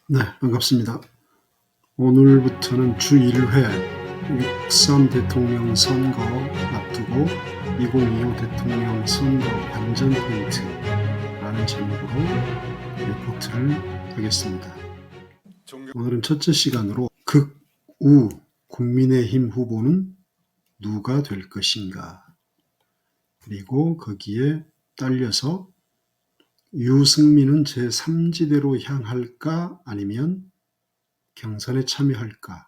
네, 반갑습니다. 오늘부터는 주 1회 6.3 대통령 선거 앞두고 2025 대통령 선거 관전 포인트라는 제목으로 리포트를 하겠습니다. 오늘은 첫째 시간으로 극우 국민의힘 후보는 누가 될 것인가, 그리고 거기에 딸려서 유승민은 제3지대로 향할까 아니면 경선에 참여할까,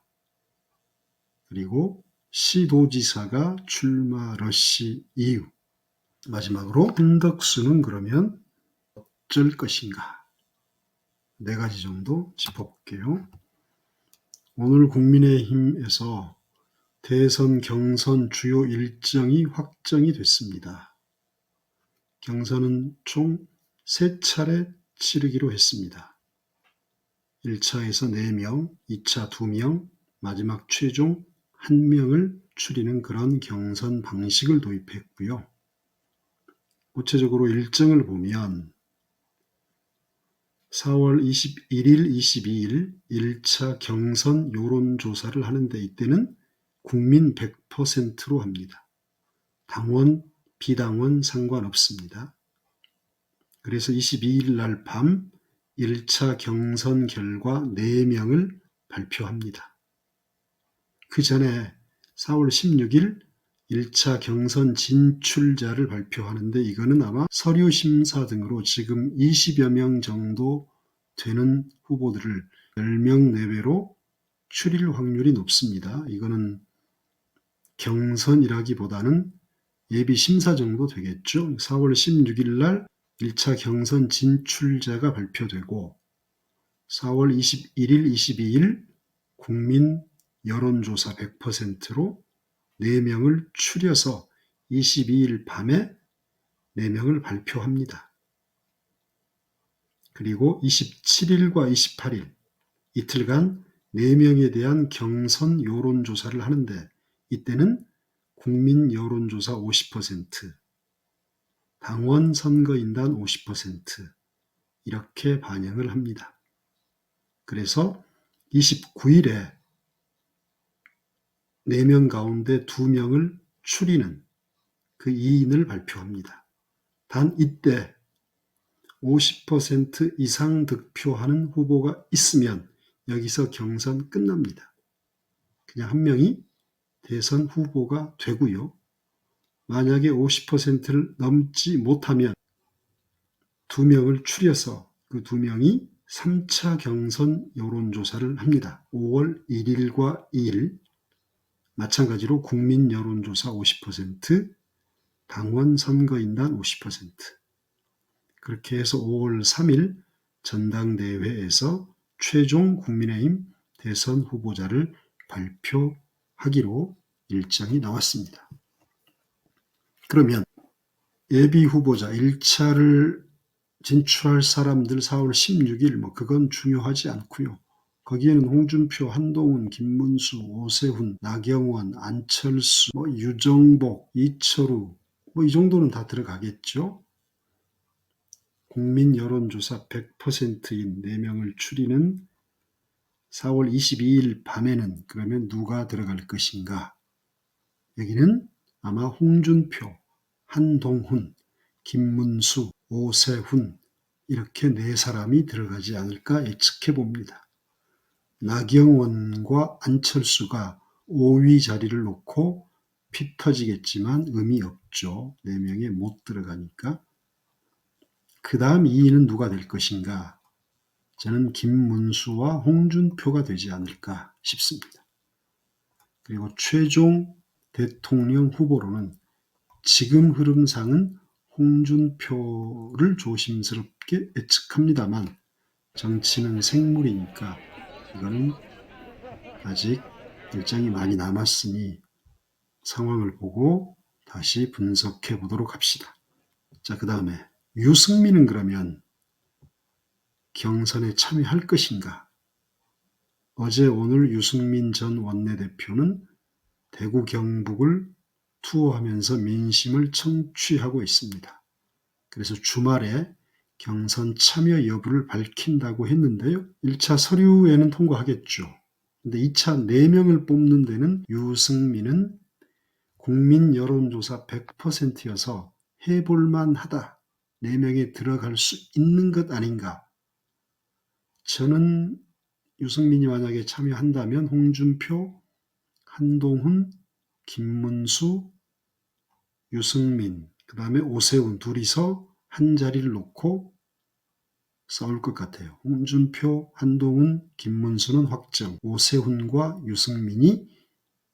그리고 시도지사가 출마 러시 이유, 마지막으로 한덕수는 그러면 어쩔 것인가, 네 가지 정도 짚어볼게요. 오늘 국민의힘에서 대선 경선 주요 일정이 확정이 됐습니다. 경선은 총 3차례 치르기로 했습니다. 1차에서 4명, 2차 2명, 마지막 최종 1명을 추리는 그런 경선 방식을 도입했고요. 구체적으로 일정을 보면 4월 21일, 22일 1차 경선 여론조사를 하는데 이때는 국민 100%로 합니다. 당원, 비당원 상관없습니다. 그래서 22일 날 밤 1차 경선 결과 4명을 발표합니다. 그 전에 4월 16일 1차 경선 진출자를 발표하는데 이거는 아마 서류 심사 등으로 지금 20여 명 정도 되는 후보들을 10명 내외로 추릴 확률이 높습니다. 이거는 경선이라기보다는 예비 심사 정도 되겠죠. 4월 16일 날 1차 경선 진출자가 발표되고 4월 21일, 22일 국민 여론조사 100%로 4명을 추려서 22일 밤에 4명을 발표합니다. 그리고 27일과 28일 이틀간 4명에 대한 경선 여론조사를 하는데 이때는 국민 여론조사 50%, 당원 선거인단 50% 이렇게 반영을 합니다. 그래서 29일에 4명 가운데 2명을 추리는 그 2인을 발표합니다. 단 이때 50% 이상 득표하는 후보가 있으면 여기서 경선 끝납니다. 그냥 한 명이 대선 후보가 되고요. 만약에 50%를 넘지 못하면 2명을 추려서 그 2명이 3차 경선 여론조사를 합니다. 5월 1일과 2일 마찬가지로 국민 여론조사 50%, 당원 선거인단 50%. 그렇게 해서 5월 3일 전당대회에서 최종 국민의힘 대선 후보자를 발표하기로 일정이 나왔습니다. 그러면 예비 후보자 1차를 진출할 사람들 4월 16일 그건 중요하지 않고요. 거기에는 홍준표, 한동훈, 김문수, 오세훈, 나경원, 안철수, 유정복, 이철우 이 정도는 다 들어가겠죠. 국민 여론조사 100%인 4명을 추리는 4월 22일 밤에는 그러면 누가 들어갈 것인가? 여기는 아마 홍준표, 한동훈, 김문수, 오세훈 이렇게 4사람이 들어가지 않을까 예측해 봅니다. 나경원과 안철수가 5위 자리를 놓고 피 터지겠지만 의미 없죠. 4명에 못 들어가니까. 그 다음 2위는 누가 될 것인가? 저는 김문수와 홍준표가 되지 않을까 싶습니다. 그리고 최종 대통령 후보로는 지금 흐름상은 홍준표를 조심스럽게 예측합니다만 정치는 생물이니까 이거는 아직 일정이 많이 남았으니 상황을 보고 다시 분석해 보도록 합시다. 자, 그 다음에 유승민은 그러면 경선에 참여할 것인가? 어제 오늘 유승민 전 원내대표는 대구 경북을 투어하면서 민심을 청취하고 있습니다. 그래서 주말에 경선 참여 여부를 밝힌다고 했는데요. 1차 서류에는 통과하겠죠. 근데 2차 4명을 뽑는 데는 유승민은 국민 여론조사 100%여서 해볼만 하다. 4명에 들어갈 수 있는 것 아닌가. 저는 유승민이 만약에 참여한다면 홍준표, 한동훈, 김문수, 유승민, 그 다음에 오세훈 둘이서 한 자리를 놓고 싸울 것 같아요. 홍준표, 한동훈, 김문수는 확정, 오세훈과 유승민이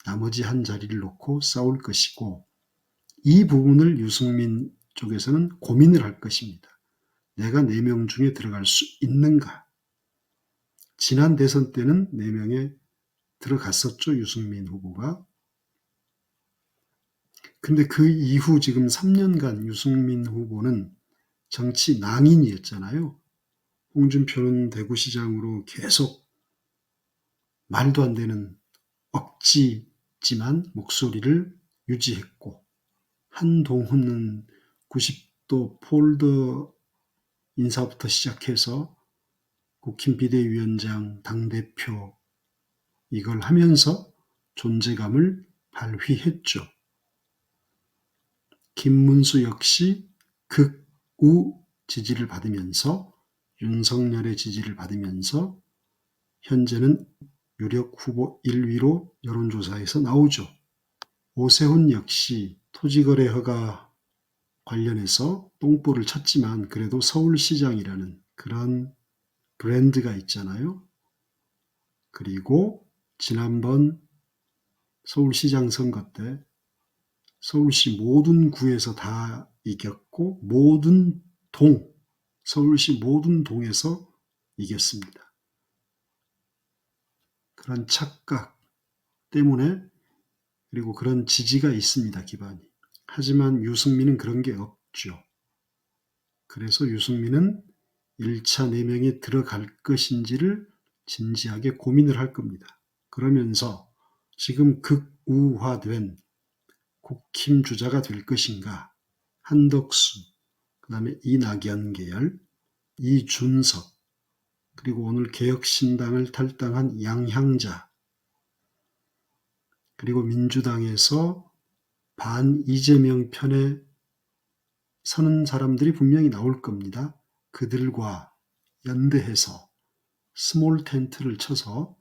나머지 한 자리를 놓고 싸울 것이고, 이 부분을 유승민 쪽에서는 고민을 할 것입니다. 내가 4명 중에 들어갈 수 있는가? 지난 대선 때는 4명에 들어갔었죠, 유승민 후보가. 근데 그 이후 지금 3년간 유승민 후보는 정치 낭인이었잖아요. 홍준표는 대구시장으로 계속 말도 안 되는 억지지만 목소리를 유지했고, 한동훈은 90도 폴더 인사부터 시작해서 국힘 비대위원장, 당대표 이걸 하면서 존재감을 발휘했죠. 김문수 역시 극우 지지를 받으면서 윤석열의 지지를 받으면서 현재는 유력 후보 1위로 여론조사에서 나오죠. 오세훈 역시 토지거래 허가 관련해서 똥볼을 쳤지만 그래도 서울시장이라는 그런 브랜드가 있잖아요. 그리고 지난번 서울시장 선거 때 서울시 모든 구에서 다 이겼고 모든 서울시 모든 동에서 이겼습니다. 그런 착각 때문에 그리고 그런 지지가 있습니다. 기반이. 하지만 유승민은 그런 게 없죠. 그래서 유승민은 1차 4명이 들어갈 것인지를 진지하게 고민을 할 겁니다. 그러면서 지금 극우화된 국힘 주자가 될 것인가, 한덕수, 그 다음에 이낙연 계열, 이준석, 그리고 오늘 개혁신당을 탈당한 양향자, 그리고 민주당에서 반 이재명 편에 서는 사람들이 분명히 나올 겁니다. 그들과 연대해서 스몰 텐트를 쳐서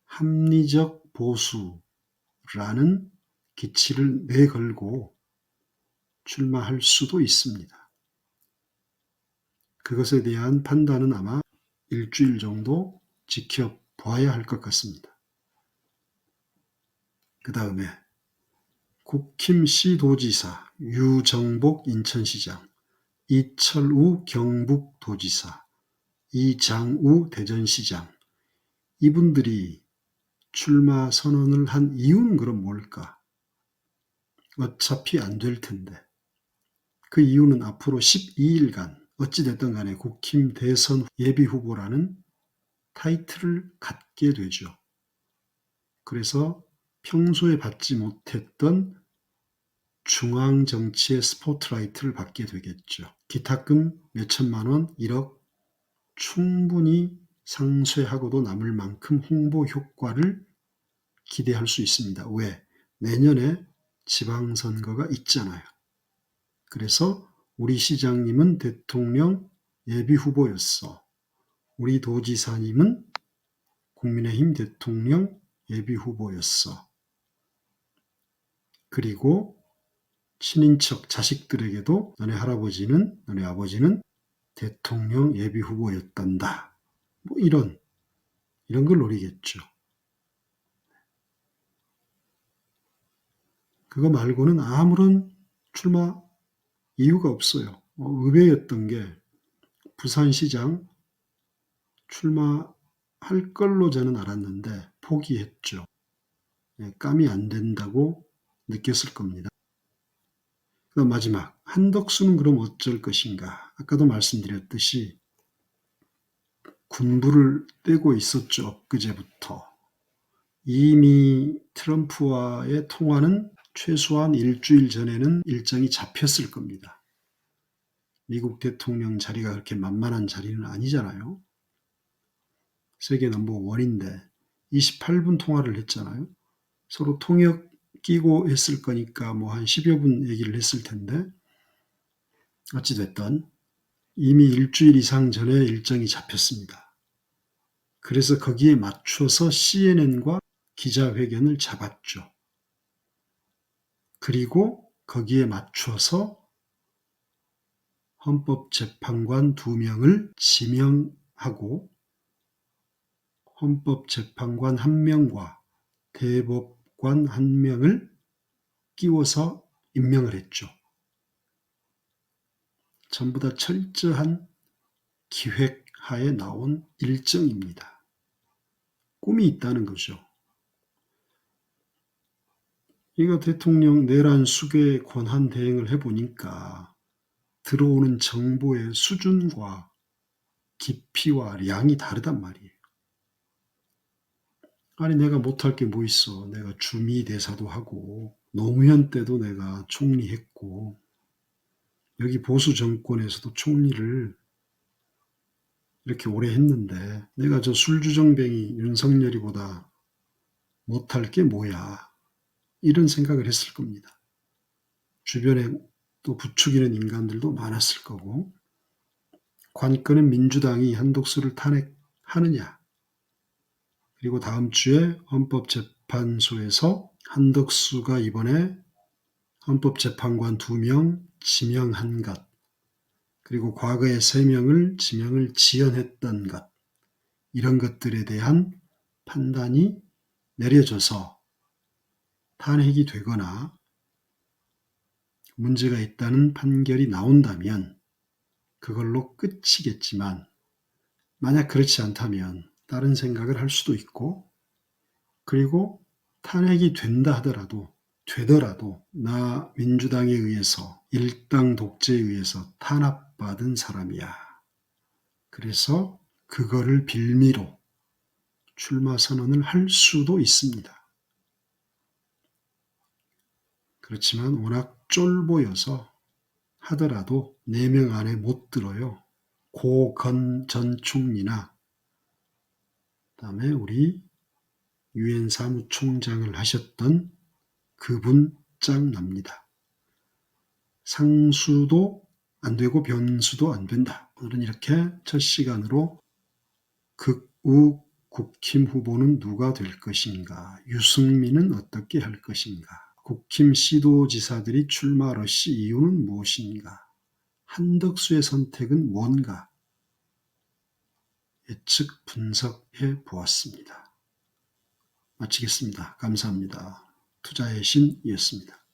합리적 보수라는 기치를 내걸고 출마할 수도 있습니다. 그것에 대한 판단은 아마 일주일 정도 지켜봐야 할 것 같습니다. 그 다음에 국힘 시도지사, 유정복 인천시장, 이철우 경북도지사, 이장우 대전시장, 이분들이 출마 선언을 한 이유는 그럼 뭘까? 어차피 안 될 텐데. 그 이유는 앞으로 12일간 어찌됐든 간에 국힘 대선 예비후보라는 타이틀을 갖게 되죠. 그래서 평소에 받지 못했던 중앙정치의 스포트라이트를 받게 되겠죠. 기탁금 몇천만 원, 1억 충분히 상쇄하고도 남을 만큼 홍보 효과를 기대할 수 있습니다. 왜? 내년에 지방선거가 있잖아요. 그래서 우리 시장님은 대통령 예비후보였어. 우리 도지사님은 국민의힘 대통령 예비후보였어. 그리고 친인척 자식들에게도 너네 할아버지는, 너네 아버지는 대통령 예비후보였단다. 뭐 이런 걸 노리겠죠. 그거 말고는 아무런 출마 이유가 없어요. 의외였던 게 부산시장 출마할 걸로 저는 알았는데 포기했죠. 감이 안 된다고 느꼈을 겁니다. 그다음 마지막, 한덕수는 그럼 어쩔 것인가? 아까도 말씀드렸듯이 군부를 떼고 있었죠. 엊그제부터. 이미 트럼프와의 통화는 최소한 일주일 전에는 일정이 잡혔을 겁니다. 미국 대통령 자리가 그렇게 만만한 자리는 아니잖아요. 세계 넘버 원인데 28분 통화를 했잖아요. 서로 통역 끼고 했을 거니까 뭐 한 10여 분 얘기를 했을 텐데 어찌됐든 이미 일주일 이상 전에 일정이 잡혔습니다. 그래서 거기에 맞춰서 CNN과 기자회견을 잡았죠. 그리고 거기에 맞춰서 헌법재판관 2명을 지명하고 헌법재판관 1명과 대법관 1명을 끼워서 임명을 했죠. 전부 다 철저한 기획하에 나온 일정입니다. 꿈이 있다는 거죠. 이거 대통령 내란 수괴 권한 대행을 해보니까 들어오는 정보의 수준과 깊이와 량이 다르단 말이에요. 아니 내가 못할 게 뭐 있어. 내가 주미 대사도 하고 노무현 때도 내가 총리했고 여기 보수 정권에서도 총리를 이렇게 오래 했는데 내가 저 술주정뱅이 윤석열이보다 못할 게 뭐야. 이런 생각을 했을 겁니다. 주변에 또 부추기는 인간들도 많았을 거고 관건은 민주당이 한독수를 탄핵하느냐. 그리고 다음 주에 헌법재판소에서 한덕수가 이번에 헌법재판관 2명 지명한 것, 그리고 과거에 3명을 지명을 지연했던 것, 이런 것들에 대한 판단이 내려져서 탄핵이 되거나 문제가 있다는 판결이 나온다면 그걸로 끝이겠지만 만약 그렇지 않다면 다른 생각을 할 수도 있고 그리고 탄핵이 된다 하더라도 되더라도 나 민주당에 의해서 일당 독재에 의해서 탄압받은 사람이야. 그래서 그거를 빌미로 출마 선언을 할 수도 있습니다. 그렇지만 워낙 쫄보여서 하더라도 4명 안에 못 들어요. 고건 전 총리나 그다음에 우리 유엔 사무총장을 하셨던 그분 짱 납니다. 상수도 안 되고 변수도 안 된다. 오늘은 이렇게 첫 시간으로 극우 국힘 후보는 누가 될 것인가, 유승민은 어떻게 할 것인가, 국힘 시도지사들이 출마 러시 이유는 무엇인가, 한덕수의 선택은 뭔가 예측 분석해 보았습니다. 마치겠습니다. 감사합니다. 투자의 신이었습니다.